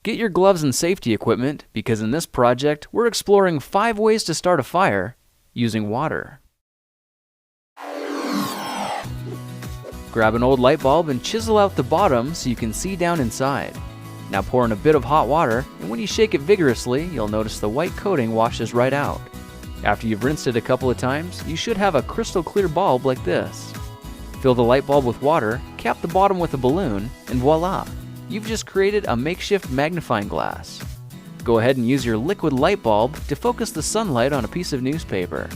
Get your gloves and safety equipment because in this project, we're exploring 5 ways to start a fire using water. Grab an old light bulb and chisel out the bottom so you can see down inside. Now pour in a bit of hot water, and when you shake it vigorously, you'll notice the white coating washes right out. After you've rinsed it a couple of times, you should have a crystal clear bulb like this. Fill the light bulb with water, cap the bottom with a balloon, and voila! You've just created a makeshift magnifying glass. Go ahead and use your liquid light bulb to focus the sunlight on a piece of newspaper.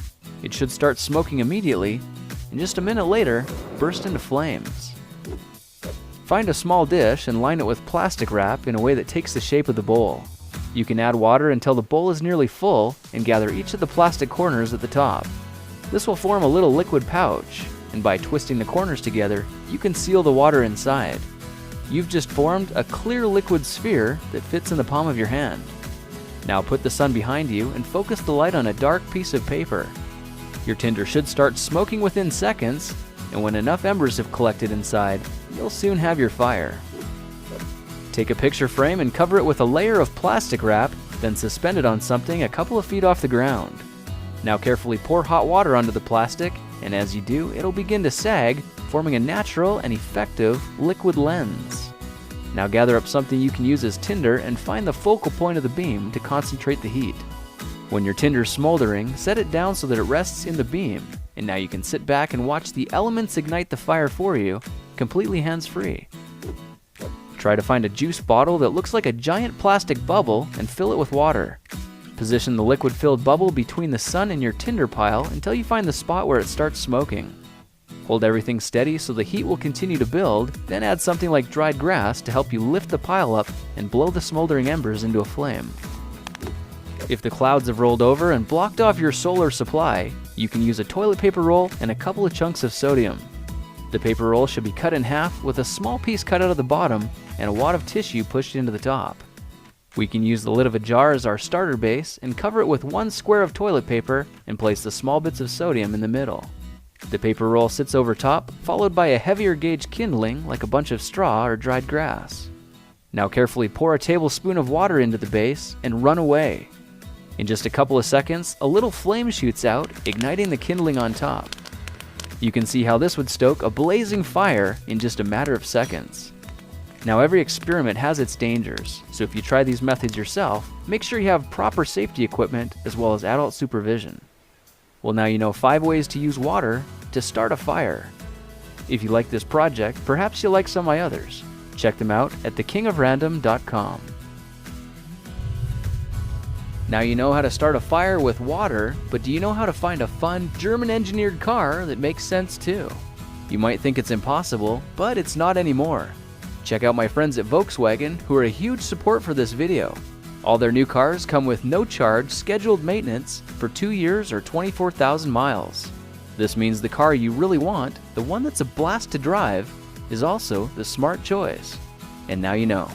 It should start smoking immediately, and just a minute later, burst into flames. Find a small dish and line it with plastic wrap in a way that takes the shape of the bowl. You can add water until the bowl is nearly full and gather each of the plastic corners at the top. This will form a little liquid pouch, and by twisting the corners together, you can seal the water inside. You've just formed a clear liquid sphere that fits in the palm of your hand. Now put the sun behind you and focus the light on a dark piece of paper. Your tinder should start smoking within seconds, and when enough embers have collected inside, you'll soon have your fire. Take a picture frame and cover it with a layer of plastic wrap, then suspend it on something a couple of feet off the ground. Now carefully pour hot water onto the plastic, and as you do, it'll begin to sag, forming a natural and effective liquid lens. Now gather up something you can use as tinder and find the focal point of the beam to concentrate the heat. When your tinder's smoldering, set it down so that it rests in the beam, and now you can sit back and watch the elements ignite the fire for you, completely hands-free. Try to find a juice bottle that looks like a giant plastic bubble and fill it with water. Position the liquid-filled bubble between the sun and your tinder pile until you find the spot where it starts smoking. Hold everything steady so the heat will continue to build, then add something like dried grass to help you lift the pile up and blow the smoldering embers into a flame. If the clouds have rolled over and blocked off your solar supply, you can use a toilet paper roll and a couple of chunks of sodium. The paper roll should be cut in half with a small piece cut out of the bottom and a wad of tissue pushed into the top. We can use the lid of a jar as our starter base and cover it with 1 square of toilet paper and place the small bits of sodium in the middle. The paper roll sits over top, followed by a heavier gauge kindling like a bunch of straw or dried grass. Now carefully pour a tablespoon of water into the base and run away. In just a couple of seconds, a little flame shoots out, igniting the kindling on top. You can see how this would stoke a blazing fire in just a matter of seconds. Now every experiment has its dangers, so if you try these methods yourself, make sure you have proper safety equipment as well as adult supervision. Well, now you know 5 ways to use water to start a fire. If you like this project, perhaps you'll like some of my others. Check them out at thekingofrandom.com. Now you know how to start a fire with water, but do you know how to find a fun, German-engineered car that makes sense too? You might think it's impossible, but it's not anymore. Check out my friends at Volkswagen, who are a huge support for this video. All their new cars come with no-charge, scheduled maintenance for 2 years or 24,000 miles. This means the car you really want, the one that's a blast to drive, is also the smart choice. And now you know.